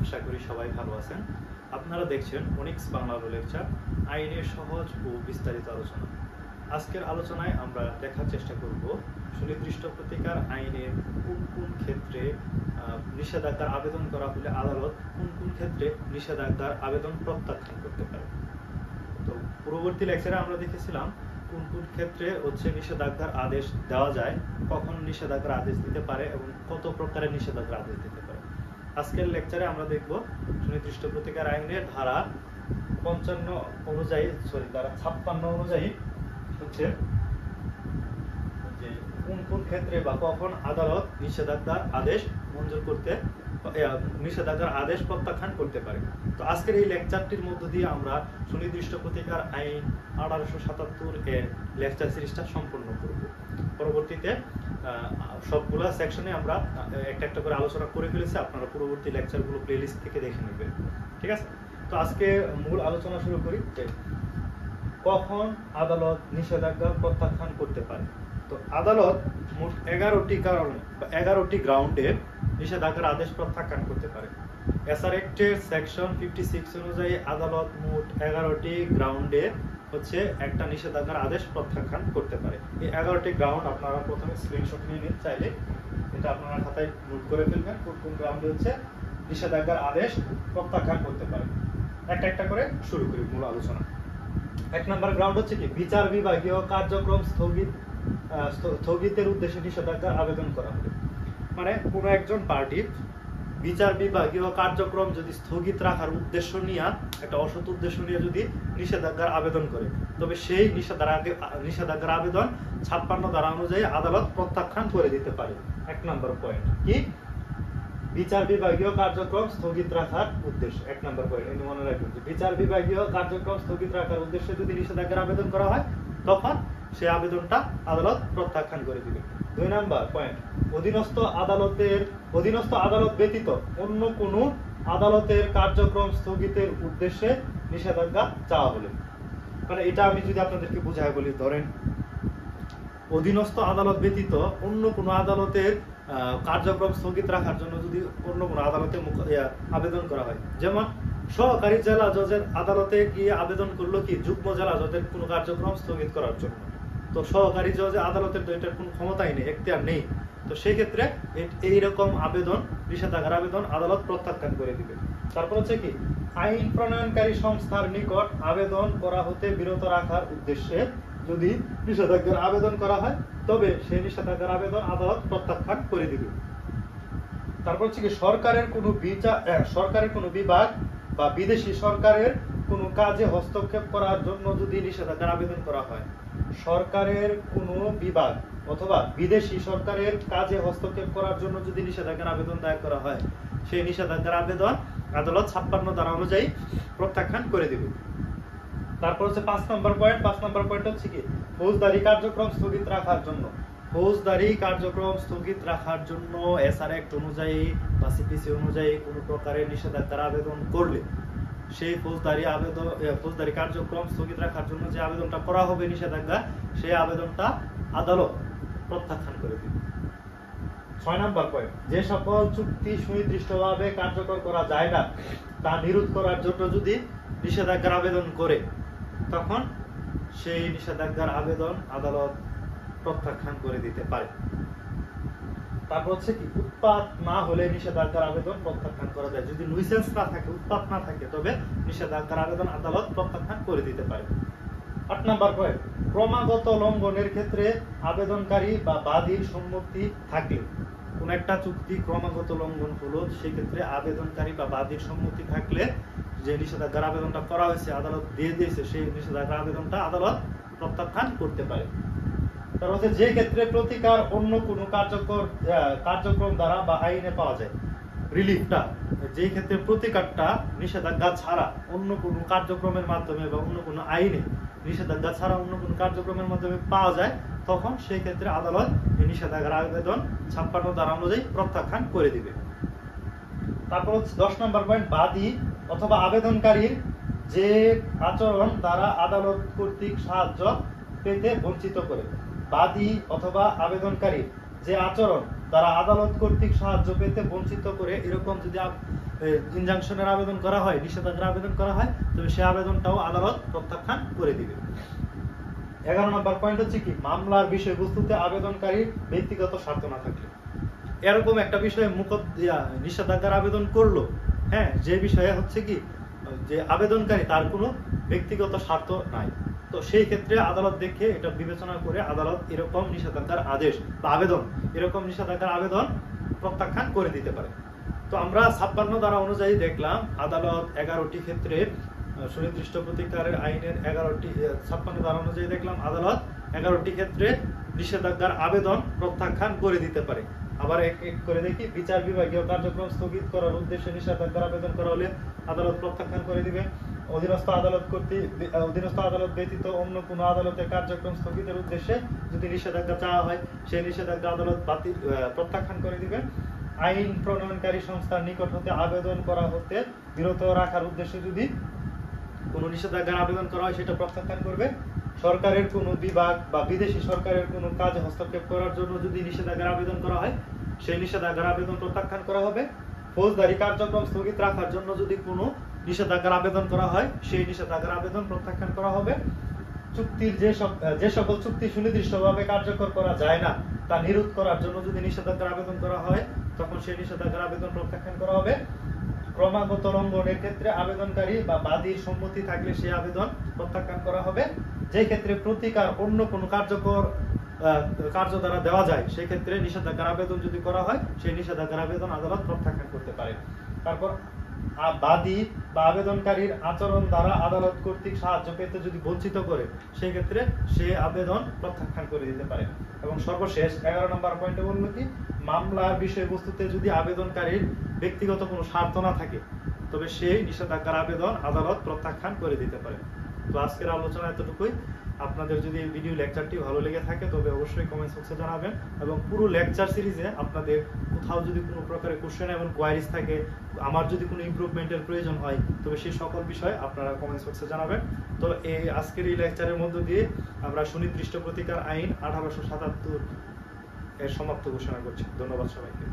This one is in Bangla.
আশা করি সবাই ভালো আছেন। আপনারা দেখছেন অনিক্স বাংলা লেকচার, আইনের সহজ ও বিস্তারিত আলোচনা। আজকের আলোচনায় আমরা দেখার চেষ্টা করব সুনির্দিষ্ট প্রতিকার আইনের কোন কোন ক্ষেত্রে নিষেধাজ্ঞার আবেদন করা হলে আদালত কোন কোন ক্ষেত্রে নিষেধাজ্ঞার আবেদন প্রত্যাখ্যান করতে পারে। তো পূর্ববর্তী লেকচারে আমরা দেখেছিলাম কোন কোন ক্ষেত্রে নিষেধাজ্ঞার আদেশ দেওয়া যায়, কখন নিষেধাজ্ঞার আদেশ দিতে পারে এবং কত প্রকারের নিষেধাজ্ঞার আদেশ দিতে পারে। আজকের লেকচারে আমরা দেখব সুনির্দিষ্ট প্রতিকার আইনের ধারা 55 অনুযায়ী ধারা 56 অনুযায়ী যে কোন কোন ক্ষেত্রে বা কখন আদালত নিষেধাজ্ঞার আদেশ মঞ্জুর করতে নিষেধাজ্ঞার আদেশ প্রত্যাখ্যান করতে পারে। তো আজকের এই লেকচারটির মধ্য দিয়ে আমরা সুনির্দিষ্ট প্রতিকার আইন 1877 এর লেকচার সিরিজটা সম্পূর্ণ করব। পরবর্তীতে সবগুলা সেকশনে আমরা একটা একটা করে আলোচনা করে ফেলেছি, আপনারা পূর্ববর্তী লেকচারগুলো প্লেলিস্ট থেকে দেখে নেবেন। ঠিক আছে, তো আজকে মূল আলোচনা শুরু করি যে কখন আদালত নিষেধাজ্ঞা প্রত্যাখ্যান করতে পারে। তো আদালত মোট 11টি কারণে বা 11টি গ্রাউন্ডে নিষেধাজ্ঞার আদেশ প্রত্যাখ্যান করতে পারে। এসআর অ্যাক্টের সেকশন 56 অনুযায়ী আদালত মোট 11টি গ্রাউন্ডে একটা নিষেধাজ্ঞার আদেশ প্রত্যাখ্যান করতে পারে। এই 11টি গ্রাউন্ড আপনারা প্রথমে স্ক্রিনশট নিয়ে নিন, চাইলে এটা আপনারা খাতায় নোট করে ফেলবেন কোন কোন গ্রাউন্ডে নিষেধাজ্ঞার আদেশ প্রত্যাখ্যান করতে পারে। একটা একটা করে শুরু করি মূল আলোচনা। 1 নম্বর গ্রাউন্ড কি বিচার বিভাগীয় কার্যক্রম স্থগিতের উদ্দেশ্যে নিষেধাজ্ঞার আবেদন করা হবে। মানে কোন একজন পার্টি বিচার বিভাগীয় কার্যক্রম যদি স্থগিত রাখার উদ্দেশ্য নিয়ে একটা অসৎ উদ্দেশ্য নিয়ে যদি নিষেধাজ্ঞার আবেদন করে, তবে সেই নিষেধাজ্ঞার আবেদন 56 ধারা অনুযায়ী আদালত প্রত্যাখ্যান করে দিতে পারে। 1 নম্বর পয়েন্ট কি বিচার বিভাগীয় কার্যক্রম স্থগিত রাখার উদ্দেশ্যে। 1 নম্বর পয়েন্ট এই মনে রাখবেন যে বিচার বিভাগীয় কার্যক্রম স্থগিত রাখার উদ্দেশ্যে যদি নিষেধাজ্ঞার আবেদন করা হয় তখন সেই আবেদনটা আদালত প্রত্যাখ্যান করে দিবে। 2 নম্বর পয়েন্ট অধীনস্থ আদালত ব্যতীত অন্য কোনো আদালতের কার্যক্রম স্থগিতের উদ্দেশ্যে নিষেধাজ্ঞা চাওয়া হলে, মানে এটা আমি যদি আপনাদেরকে বুঝায় বলি, ধরেন অধীনস্থ আদালত ব্যতীত অন্য কোনো আদালতের কার্যক্রম স্থগিত রাখার জন্য যদি অন্য কোনো আদালতে আবেদন করা হয়, যেমন সহকারী জেলা জজের আদালতে গিয়ে আবেদন করলো কি যুগ্ম জেলা জজের কোনো কার্যক্রম স্থগিত করার জন্য। তো সহকারী জজের আদালতের তো এটার কোনো ক্ষমতাই নেই, এখতিয়ার নেই। তো সেই ক্ষেত্রে এইরকম আবেদন নিষেধাজ্ঞার আবেদন আদালত প্রত্যাখ্যান করে দিবে। তারপর কি আইন প্রণয়নকারী সংস্থার নিকট আবেদন করা হতে বিরত রাখার উদ্দেশ্যে যদি নিষেধাজ্ঞার আবেদন করা হয় তবে সেই নিষেধাজ্ঞার আবেদন আদালত প্রত্যাখ্যান করে দিবে। তারপর কি সরকারের কোনো বিভাগ বা বিদেশি সরকারের কোনো কাজে হস্তক্ষেপ করার জন্য যদি নিষেধাজ্ঞার আবেদন করা হয়, সরকারের কোনো বিভাগ অথবা বিদেশি সরকারের কাজে হস্তক্ষেপ করার জন্য যদি নিষেধাজ্ঞার আবেদন দায়ের করা হয়, সেই নিষেধাজ্ঞার আবেদন আদালত 56 ধারা অনুযায়ী প্রত্যাখ্যান করে দিবে। তারপর 5 নম্বর পয়েন্ট কি ফৌজদারি কার্যক্রম স্থগিত রাখার জন্য। ফৌজদারি কার্যক্রম স্থগিত রাখার জন্য এসআর অ্যাক্ট অনুযায়ী বা সিপিসি অনুযায়ী কোনো প্রকারের নিষেধাজ্ঞার আবেদন করলে সেই ফৌজদারি কার্যক্রম স্থগিত রাখার জন্য যে আবেদনটা করা হবে নিষেধাজ্ঞা, সেই আবেদনটা আদালত প্রত্যাখ্যান করে দিবে। 6 নম্বর পয়েন্ট যে সকল চুক্তি সুনির্দিষ্টভাবে কার্যকর করা যায় না তা নিরোধ করার জন্য যদি নিষেধাজ্ঞার আবেদন করে, তখন সেই নিষেধাজ্ঞার আবেদন আদালত প্রত্যাখ্যান করে দিতে পারে। তারপর কি উৎপাত না হলে নিষেধাজ্ঞার আবেদন প্রত্যাখ্যান করা যায়। যদি নুইসেন্স না থাকে, উৎপাত না থাকে, তবে নিষেধাজ্ঞার আবেদন আদালত প্রত্যাখ্যান করে দিতে পারে। 8 নম্বর পয়েন্ট ক্রমাগত লঙ্ঘনের ক্ষেত্রে আবেদনকারী বা বাদীর সম্মতি থাকলে, কোন একটা চুক্তি ক্রমাগত লঙ্ঘন হলো, সেই ক্ষেত্রে আবেদনকারী বা বাদীর সম্মতি থাকলে যে নিষেধাজ্ঞার আবেদনটা করা হয়েছে আদালত দিয়ে দিয়েছে, সেই নিষেধাজ্ঞার আবেদনটা আদালত প্রত্যাখ্যান করতে পারে। তারপর যে ক্ষেত্রে প্রতিকার অন্য কোনো কার্যক্রম দ্বারা বা আইনে পাওয়া যায়, রিলিফটা যে ক্ষেত্রে প্রতিকারটা নিষেধাজ্ঞা ছাড়া অন্য কোনো কার্যক্রমের মাধ্যমে বা অন্য কোনো আইনে নিষেধাজ্ঞা ছাড়া অন্য কোনো কার্যক্রমের মাধ্যমে পাওয়া যায়, তখন সেই ক্ষেত্রে আদালত এই নিষেধাজ্ঞার আবেদন 56 ধারা অনুযায়ী প্রত্যাখ্যান করে দিবে। তারপর 10 নম্বর পয়েন্ট বাদী অথবা আবেদনকারীর যে আচরণ দ্বারা আদালত কর্তৃক সাহায্য পেতে বঞ্চিত করে। বাদী অথবা আবেদনকারীর যে আচরণ দ্বারা আদালত কর্তৃক সাহায্য পেতে বঞ্চিত করে, এরকম যদি ইনজাংশনের আবেদন করা হয়, নিষেধাজ্ঞার আবেদন করা হয়, তবে সেই আবেদনটাও আদালত প্রত্যাখ্যান করে দিবে। 11 নম্বর পয়েন্ট হচ্ছে কি, মামলার বিষয়বস্তুতে আবেদনকারীর ব্যক্তিগত স্বার্থ না থাকলে। এরকম একটা বিষয়ে নিষেধাজ্ঞার আবেদন করলো, হ্যাঁ, যে বিষয়ে হচ্ছে কি যে আবেদনকারী তার কোনো ব্যক্তিগত স্বার্থ নাই, তো সেই ক্ষেত্রে আদালত দেখে এটা বিবেচনা করে আদালত এরকম নিষেধাজ্ঞার আদেশ বা আবেদন, এরকম নিষেধাজ্ঞার আবেদন প্রত্যাখ্যান করে দিতে পারে। তো আমরা 56 ধারা অনুযায়ী দেখলাম আদালত 11টি ক্ষেত্রে সুনির্দিষ্ট প্রতিকারের আইনের 56 ধারা অনুযায়ী দেখলাম আদালত 11টি ক্ষেত্রে নিষেধাজ্ঞার আবেদন প্রত্যাখ্যান করে দিতে পারে। আবার এক এক করে দেখি, বিচার বিভাগীয় কার্যক্রম স্থগিত করার উদ্দেশ্যে নিষেধাজ্ঞার আবেদন করা হলে আদালত প্রত্যাখ্যান করে দিবে। অধীনস্থ আদালত ব্যতীত অন্য কোনো আদালতের কার্যক্রম স্থগিতের উদ্দেশ্যে যদি নিষেধাজ্ঞা চাওয়া হয়, সেই নিষেধাজ্ঞা আদালত প্রত্যাখ্যান করে দিবে। আইন প্রণয়নকারী সংস্থার নিকট হতে আবেদন করা হতে বিরত রাখার উদ্দেশ্যে যদি কোনো নিষেধাজ্ঞার আবেদন করা হয়, সেটা প্রত্যাখ্যান করবে। সরকারের কোনো বিভাগ বা বিদেশি সরকারের কোনো কাজে হস্তক্ষেপ করার জন্য যদি নিষেধাজ্ঞার আবেদন করা হয়, সেই নিষেধাজ্ঞার আবেদন প্রত্যাখ্যান করা হবে। ফৌজদারি কার্যক্রম স্থগিত রাখার জন্য যদি কোনো নিষেধাজ্ঞার আবেদন করা হয়, সেই নিষেধাজ্ঞার আবেদন প্রত্যাখ্যান করা হবে। চুক্তির যে সকল চুক্তি সুনির্দিষ্টভাবে কার্যকর করা যায় না, তা নিরোধ করার জন্য যদি নিষেধাজ্ঞার আবেদন করা হয়, তখন সেই নিষেধাজ্ঞার আবেদন প্রত্যাখ্যান করা হবে। ক্রমাগত লঙ্ঘনের ক্ষেত্রে আবেদনকারী বা বাদীর সম্মতি থাকলে সেই আবেদন প্রত্যাখ্যান করা হবে। যে ক্ষেত্রে প্রতিকার অন্য কোনো কার্যকর কার্য দ্বারা দেওয়া যায়, সেই ক্ষেত্রে নিষেধাজ্ঞার আবেদন যদি করা হয়, সেই নিষেধাজ্ঞার আবেদন আদালত প্রত্যাখ্যান করতে পারে। তারপর বাদী বা আবেদনকারীর আচরণ দ্বারা আদালত কর্তৃক সাহায্য পেতে যদি বঞ্চিত করে, সেই ক্ষেত্রে সে আবেদন প্রত্যাখ্যান করে দিতে পারে। এবং সর্বশেষ 11 নম্বর পয়েন্টে বলল কি, মামলার বিষয়বস্তুতে যদি আবেদনকারীর ব্যক্তিগত কোনো স্বার্থ না থাকে, তবে সেই নিষেধাজ্ঞার আবেদন আদালত প্রত্যাখ্যান করে দিতে পারে। তো আজকের আলোচনা এতটুকুই। আপনাদের যদি এই ভিডিও লেকচারটি ভালো লেগে থাকে, তবে অবশ্যই কমেন্ট বক্সে জানাবেন। এবং পুরো লেকচার সিরিজে আপনাদের কোথাও যদি কোনো প্রকারের কোশ্চেন এবং কোয়ারিজ থাকে, আমার যদি কোনো ইমপ্রুভমেন্টের প্রয়োজন হয়, তবে সেই সকল বিষয় আপনারা কমেন্ট বক্সে জানাবেন। তো এই আজকের এই লেকচারের মধ্য দিয়ে আমরা সুনির্দিষ্ট প্রতিকার আইন 1877 এর সমাপ্ত ঘোষণা করছি। ধন্যবাদ সবাইকে।